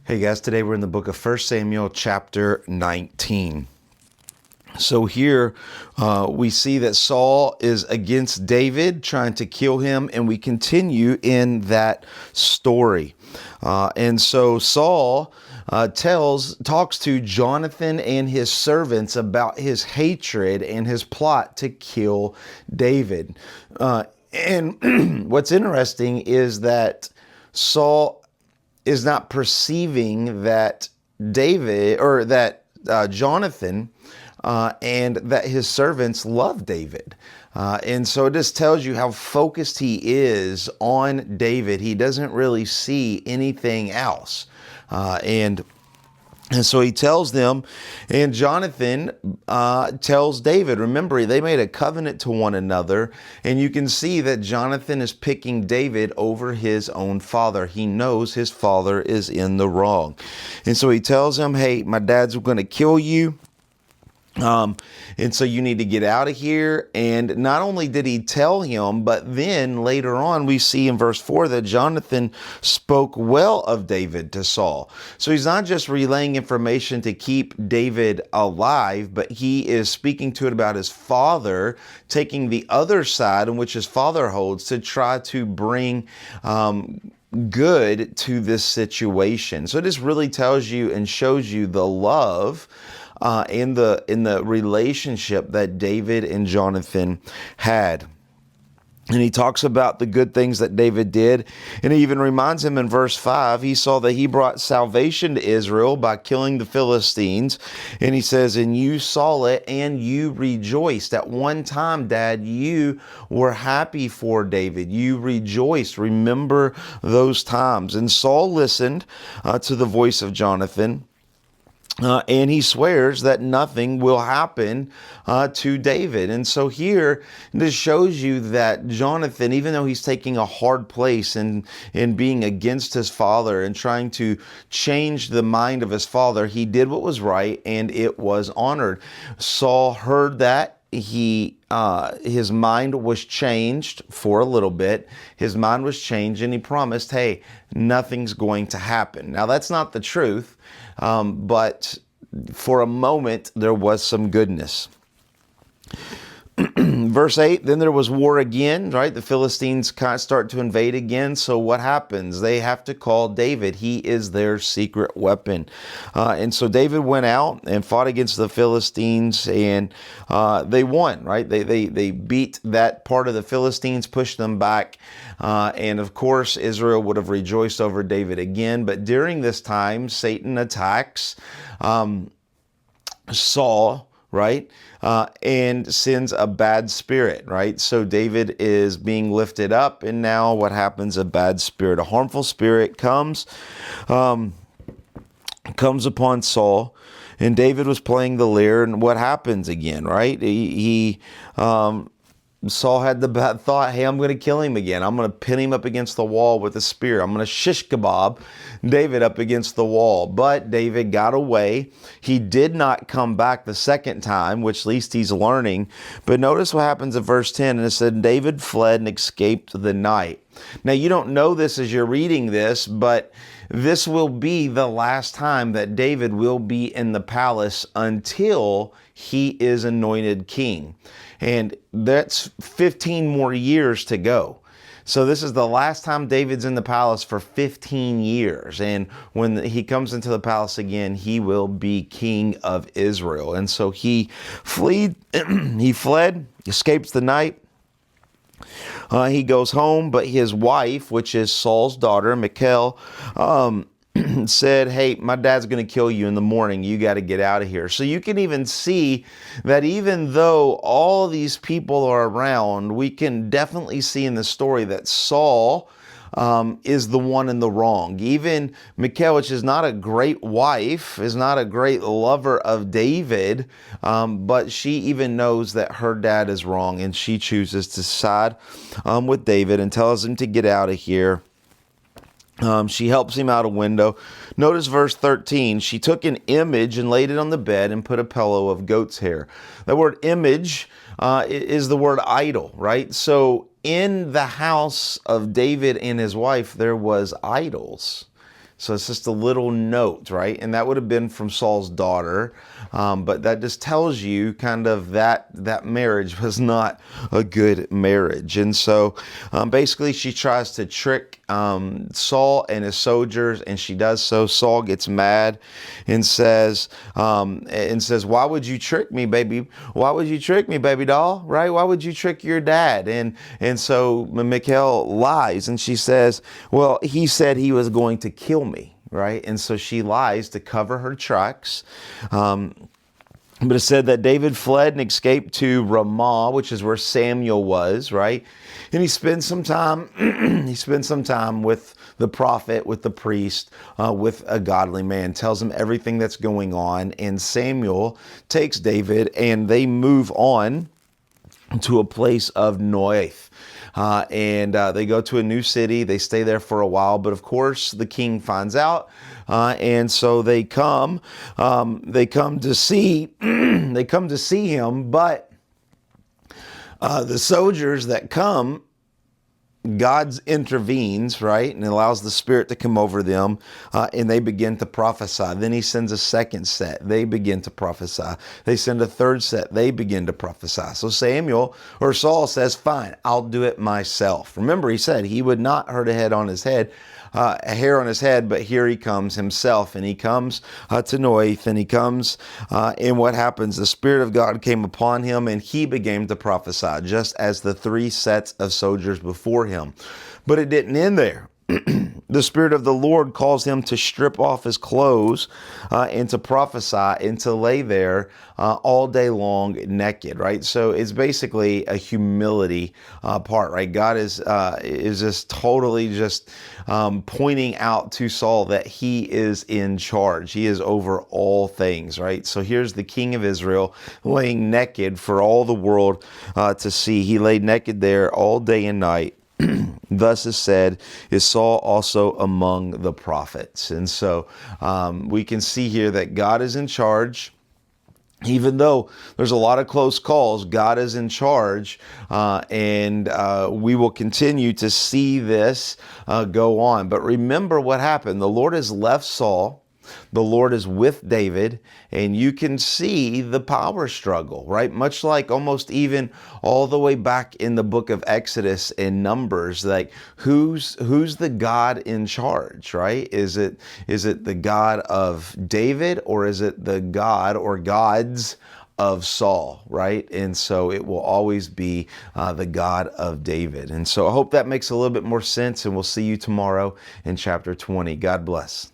Hey guys, today we're in the book of 1 Samuel chapter 19. So here we see that Saul is against David, trying to kill him, and we continue in that story. And so Saul talks to Jonathan and his servants about his hatred and his plot to kill David. And what's interesting is that Saul is not perceiving that David or that Jonathan and that his servants love David. And so it just tells you how focused he is on David. He doesn't really see anything else. And so he tells them, and Jonathan tells David. Remember, they made a covenant to one another, and you can see that Jonathan is picking David over his own father. He knows his father is in the wrong. And so he tells him, hey, my dad's going to kill you. And so you need to get out of here. And not only did he tell him, but then later on we see in verse 4 that Jonathan spoke well of David to Saul. So he's not just relaying information to keep David alive, but he is speaking to it about his father, taking the other side in which his father holds to try to bring good to this situation. So this really tells you and shows you the love in the relationship that David and Jonathan had. And he talks about the good things that David did. And he even reminds him in verse 5, he saw that he brought salvation to Israel by killing the Philistines. And he says, and you saw it and you rejoiced. At one time, Dad, you were happy for David. You rejoiced. Remember those times. And Saul listened to the voice of Jonathan. And he swears that nothing will happen to David. And so here, this shows you that Jonathan, even though he's taking a hard place in being against his father and trying to change the mind of his father, he did what was right and it was honored. Saul heard that. His mind was changed for a little bit. His mind was changed and he promised, hey, nothing's going to happen. Now that's not the truth, but for a moment there was some goodness. Verse 8, then there was war again, right? The Philistines kind of start to invade again. So what happens? They have to call David. He is their secret weapon. And so David went out and fought against the Philistines and they won, right? They beat that part of the Philistines, pushed them back. And of course, Israel would have rejoiced over David again. But during this time, Satan attacks Saul, right? And sends a bad spirit, right? So David is being lifted up, and now what happens? A bad spirit, a harmful spirit comes upon Saul, and David was playing the lyre, and what happens again, right? Saul had the bad thought, hey, I'm going to kill him again. I'm going to pin him up against the wall with a spear. I'm going to shish kebab David up against the wall. But David got away. He did not come back the second time, which at least he's learning. But notice what happens in verse 10. And it said, David fled and escaped the night. Now, you don't know this as you're reading this, but this will be the last time that David will be in the palace until he is anointed king. And that's 15 more years to go. So this is the last time David's in the palace for 15 years. And when he comes into the palace again, he will be king of Israel. And so he fled, escapes the night. He goes home, but his wife, which is Saul's daughter, Michal, said, hey, my dad's going to kill you in the morning. You got to get out of here. So you can even see that even though all these people are around, we can definitely see in the story that Saul is the one in the wrong. Even Michal, which is not a great wife, is not a great lover of David, but she even knows that her dad is wrong, and she chooses to side with David and tells him to get out of here. She helps him out a window. Notice verse 13. She took an image and laid it on the bed and put a pillow of goat's hair. The word image is the word idol, right? So in the house of David and his wife, there was idols. So it's just a little note, right? And that would have been from Saul's daughter. But that just tells you kind of that marriage was not a good marriage. And so basically she tries to trick Saul and his soldiers, and she does so. Saul gets mad and says, why would you trick me, baby? Why would you trick me, baby doll? Right? Why would you trick your dad? And so Michal lies, and she says, well, he said he was going to kill me. Right? And so she lies to cover her tracks. But it said that David fled and escaped to Ramah, which is where Samuel was, right? And he spends some time, with the prophet, with the priest, with a godly man, tells him everything that's going on. And Samuel takes David and they move on to a place of Noath. And they go to a new city. They stay there for a while, but of course the king finds out, and so they come to see they come to see him. But the soldiers that come, God intervenes, right, and allows the Spirit to come over them, and they begin to prophesy. Then he sends a second set. They begin to prophesy. They send a third set. They begin to prophesy. So Saul says, fine, I'll do it myself. Remember, he said he would not hurt a hair on his head, but here he comes himself, and he comes to Noath, and he comes, and what happens? The Spirit of God came upon him, and he began to prophesy, just as the three sets of soldiers before him. But it didn't end there. The Spirit of the Lord calls him to strip off his clothes and to prophesy and to lay there all day long naked, right? So it's basically a humility part, right? God is just totally just pointing out to Saul that he is in charge. He is over all things, right? So here's the king of Israel laying naked for all the world to see. He laid naked there all day and night. Thus is said, is Saul also among the prophets. And so we can see here that God is in charge. Even though there's a lot of close calls, God is in charge, and we will continue to see this go on. But remember what happened. The Lord has left Saul. The Lord is with David, and you can see the power struggle, right? Much like almost even all the way back in the book of Exodus and Numbers, like who's the God in charge, right? Is it the God of David, or is it the God or gods of Saul, right? And so it will always be the God of David. And so I hope that makes a little bit more sense, and we'll see you tomorrow in chapter 20. God bless.